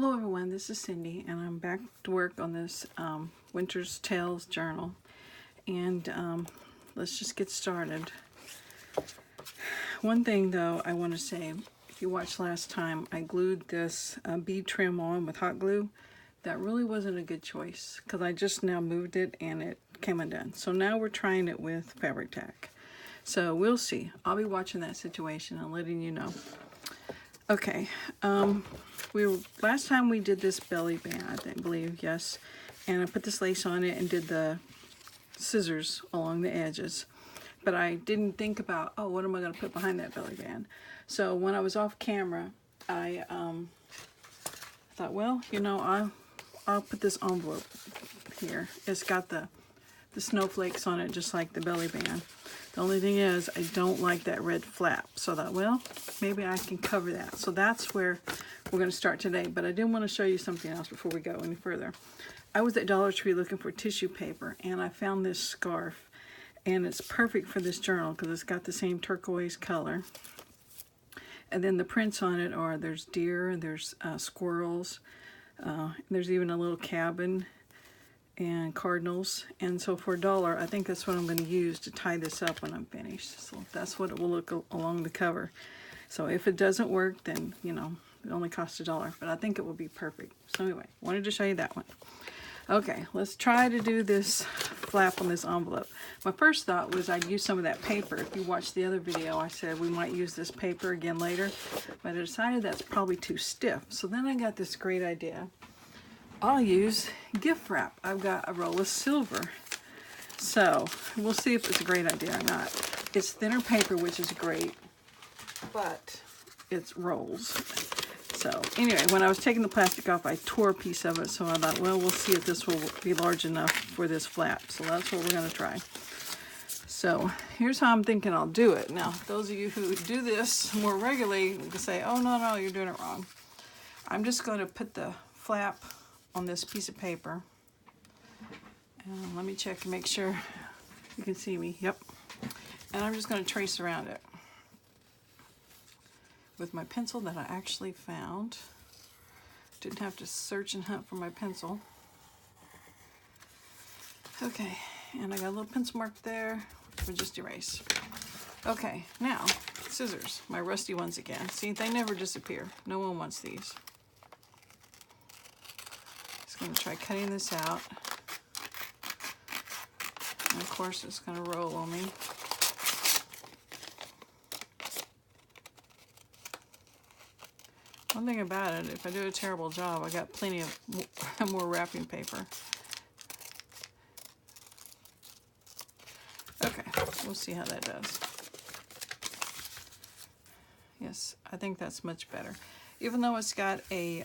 Hello everyone, this is Cindy and I'm back to work on this Winter's Tales journal, and let's just get started. One thing though I want to say, if you watched last time, I glued this bead trim on with hot glue. That really wasn't a good choice because I just now moved it and it came undone. So now we're trying it with fabric tack. So we'll see. I'll be watching that situation and letting you know. Okay, last time we did this belly band, I believe, yes, and I put this lace on it and did the scissors along the edges, but I didn't think about, oh, what am I going to put behind that belly band? So when I was off camera, I thought, well, you know, I'll put this envelope here. It's got the snowflakes on it, just like the belly band. The only thing is, I don't like that red flap. So I thought, well, maybe I can cover that. So that's where we're going to start today. But I did want to show you something else before we go any further. I was at Dollar Tree looking for tissue paper, and I found this scarf. And it's perfect for this journal because it's got the same turquoise color. And then the prints on it are, there's deer, there's squirrels, there's even a little cabin and cardinals. And so for $1, I think that's what I'm going to use to tie this up when I'm finished. So that's what it will look along the cover. So if it doesn't work, then, you know, it only costs $1, but I think it will be perfect. So anyway, wanted to show you that one. Okay, let's try to do this flap on this envelope. My first thought was I'd use some of that paper. If you watched the other video, I said we might use this paper again later, but I decided that's probably too stiff. So then I got this great idea. I'll use gift wrap. I've got a roll of silver. So we'll see if it's a great idea or not. It's thinner paper, which is great, but it's rolls. So anyway, when I was taking the plastic off, I tore a piece of it. So I thought, well, we'll see if this will be large enough for this flap. So that's what we're going to try. So here's how I'm thinking I'll do it. Now, those of you who do this more regularly can say, oh, no, you're doing it wrong. I'm just going to put the flap on this piece of paper. And let me check and make sure you can see me. Yep. And I'm just going to trace around it with my pencil that I actually found. Didn't have to search and hunt for my pencil. Okay, and I got a little pencil mark there, which we'll just erase. Okay, now, scissors, my rusty ones again. See, they never disappear. No one wants these. Just gonna try cutting this out. And of course, it's gonna roll on me. One thing about it, if I do a terrible job, I got plenty of more wrapping paper. Okay, we'll see how that does. Yes, I think that's much better. Even though it's got a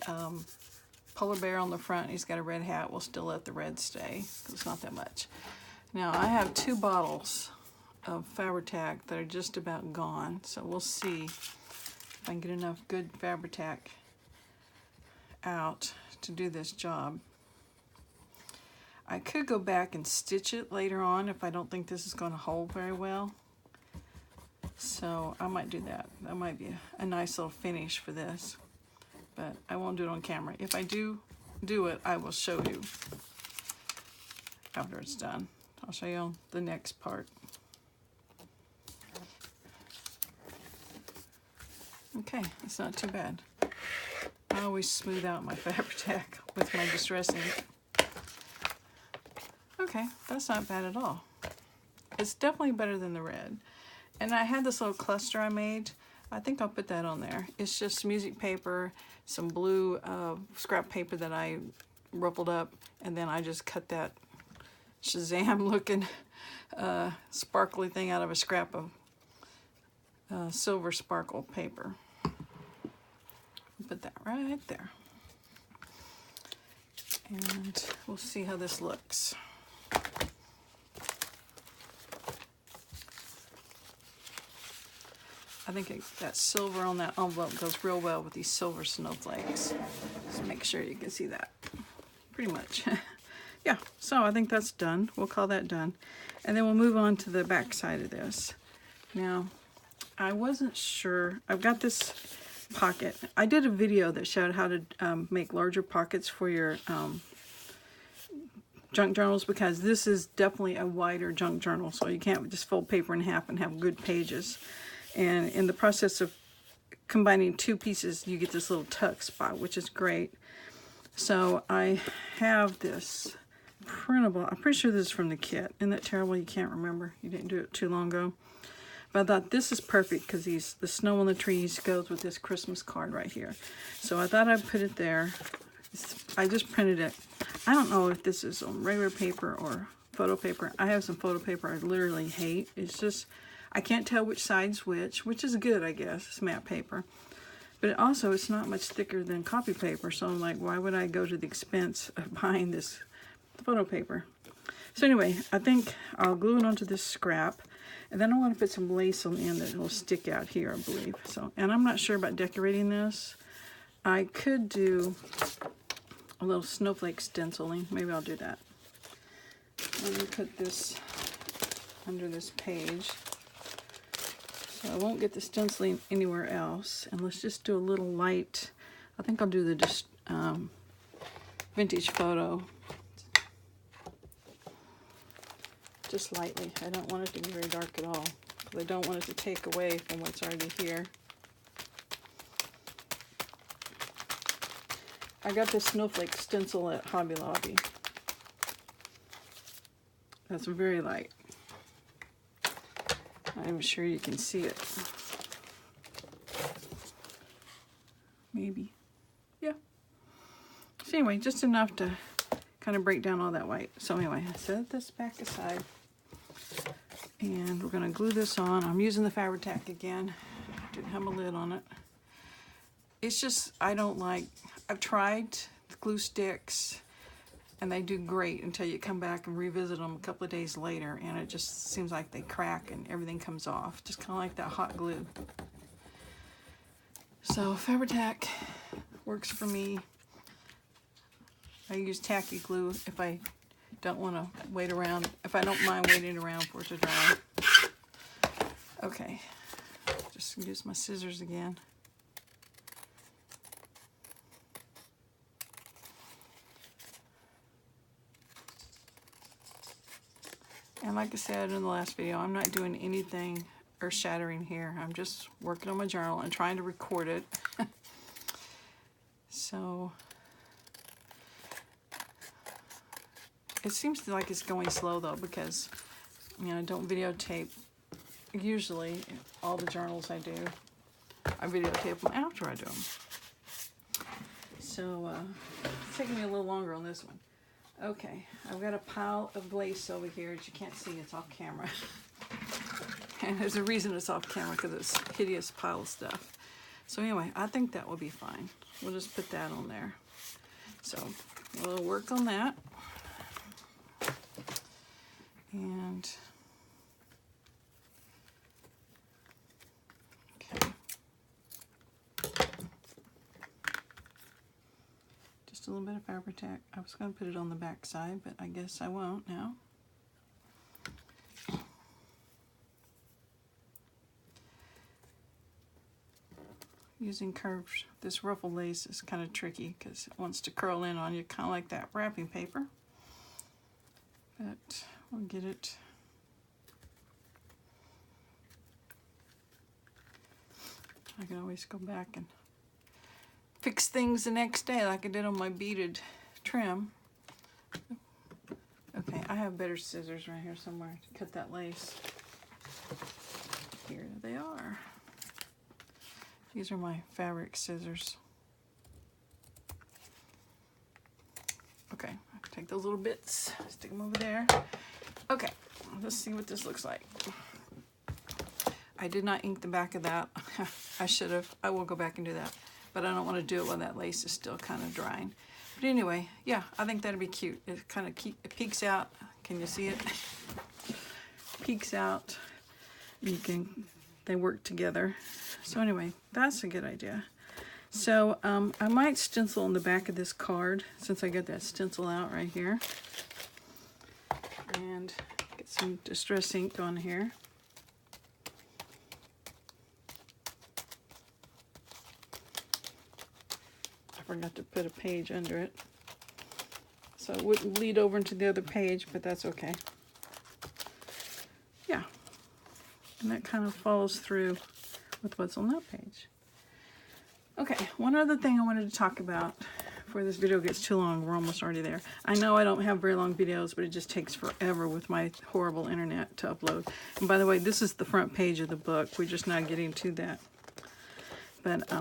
polar bear on the front, he's got a red hat, we'll still let the red stay, because it's not that much. Now, I have 2 bottles of Fabric-Tac that are just about gone, so we'll see if I can get enough good Fabric-Tac out to do this job. I could go back and stitch it later on if I don't think this is going to hold very well. So I might do that. That might be a nice little finish for this. But I won't do it on camera. If I do it, I will show you after it's done. I'll show you on the next part. Okay, it's not too bad. I always smooth out my Fabric-Tac with my Distress ink. Okay, that's not bad at all. It's definitely better than the red. And I had this little cluster I made. I think I'll put that on there. It's just music paper, some blue scrap paper that I ruffled up, and then I just cut that Shazam looking sparkly thing out of a scrap of silver sparkle paper. Put that right there. And we'll see how this looks. I think that silver on that envelope goes real well with these silver snowflakes. Just make sure you can see that. Pretty much. Yeah, so I think that's done. We'll call that done. And then we'll move on to the back side of this. Now, I wasn't sure. I've got this pocket. I did a video that showed how to make larger pockets for your junk journals, because this is definitely a wider junk journal, so you can't just fold paper in half and have good pages. And in the process of combining two pieces, you get this little tuck spot, which is great. So I have this printable. I'm pretty sure this is from the kit. Isn't that terrible? You can't remember. You didn't do it too long ago. But I thought this is perfect because the snow on the trees goes with this Christmas card right here. So I thought I'd put it there. I just printed it. I don't know if this is on regular paper or photo paper. I have some photo paper I literally hate. It's just, I can't tell which side's which is good, I guess. It's matte paper. But it's not much thicker than copy paper. So I'm like, why would I go to the expense of buying this photo paper? So anyway, I think I'll glue it onto this scrap. And then I want to put some lace on the end that will stick out here, I believe. So, and I'm not sure about decorating this. I could do a little snowflake stenciling. Maybe I'll do that. Let me put this under this page. So I won't get the stenciling anywhere else. And let's just do a little light. I think I'll do the vintage photo. Just lightly. I don't want it to be very dark at all, because I don't want it to take away from what's already here. I got this snowflake stencil at Hobby Lobby. That's very light. I'm sure you can see it. Maybe. Yeah. So anyway, just enough to kind of break down all that white. So anyway, I set this back aside. And we're going to glue this on. I'm using the Fabri-Tac again. Didn't have a lid on it. It's just, I've tried the glue sticks, and they do great until you come back and revisit them a couple of days later, and it just seems like they crack and everything comes off. Just kind of like that hot glue. So Fabri-Tac works for me. I use tacky glue if I don't want to wait around, if I don't mind waiting around for it to dry. Okay, just use my scissors again. And like I said in the last video, I'm not doing anything earth-shattering here. I'm just working on my journal and trying to record it. So it seems like it's going slow though, because I don't videotape. Usually all the journals I do, I videotape them after I do them. So it's taking me a little longer on this one. Okay, I've got a pile of lace over here that you can't see. It's off camera. And there's a reason it's off camera, because it's a hideous pile of stuff. So anyway, I think that will be fine. We'll just put that on there. So we'll work on that. And okay, just a little bit of Fabri-Tac. I was going to put it on the back side, but I guess I won't now. Using curves, this ruffle lace is kind of tricky because it wants to curl in on you, kind of like that wrapping paper. But we'll get it. I can always go back and fix things the next day like I did on my beaded trim. Okay, I have better scissors right here somewhere to cut that lace. Here they are. These are my fabric scissors. Okay, take those little bits, stick them over there. Okay, let's see what this looks like. I did not ink the back of that. I should have. I will go back and do that. But I don't want to do it while that lace is still kind of drying. But anyway, yeah, I think that'd be cute. It kind of it peeks out. Can you see it? Peeks out. They work together. So anyway, that's a good idea. So I might stencil on the back of this card, since I got that stencil out right here. And get some distress ink on here. forgot to put a page under it. So it wouldn't bleed over into the other page, but that's okay. Yeah. And that kind of follows through with what's on that page. Okay, one other thing I wanted to talk about before this video gets too long. We're almost already there. I know I don't have very long videos, but it just takes forever with my horrible internet to upload. And by the way, this is the front page of the book. We're just not getting to that. But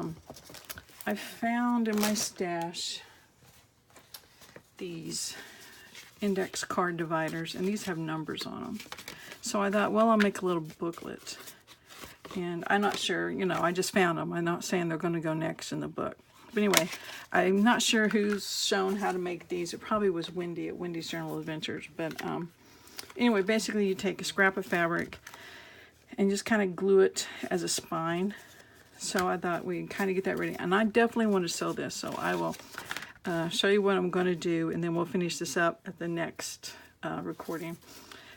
I found in my stash these index card dividers, and these have numbers on them. So I thought, well, I'll make a little booklet. And I'm not sure, you know, I just found them. I'm not saying they're going to go next in the book. But anyway, I'm not sure who's shown how to make these. It probably was Wendy at Wendy's Journal Adventures. But anyway, basically you take a scrap of fabric and just kind of glue it as a spine. So I thought we'd kind of get that ready. And I definitely want to sew this, so I will show you what I'm going to do, and then we'll finish this up at the next recording.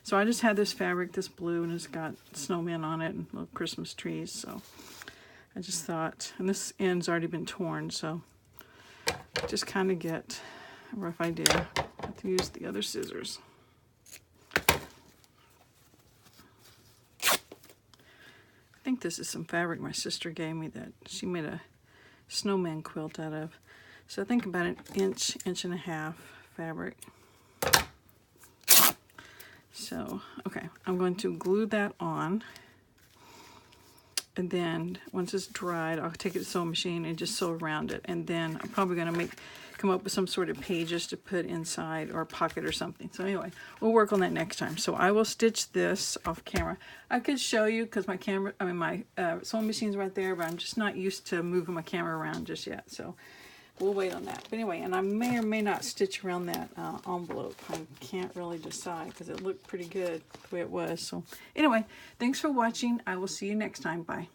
So I just had this fabric, this blue, and it's got snowmen on it and little Christmas trees. So I just thought, and this end's already been torn, so just kind of get a rough idea. I have to use the other scissors. I think this is some fabric my sister gave me that she made a snowman quilt out of. So I think about an inch, inch and a half fabric. So, okay, I'm going to glue that on. And then once it's dried, I'll take it to the sewing machine and just sew around it. And then I'm probably going to come up with some sort of pages to put inside, or a pocket or something. So anyway, we'll work on that next time. So I will stitch this off camera. I could show you because my sewing machine's right there, but I'm just not used to moving my camera around just yet. So we'll wait on that. But anyway, and I may or may not stitch around that envelope. I can't really decide because it looked pretty good the way it was. So anyway, thanks for watching. I will see you next time. Bye.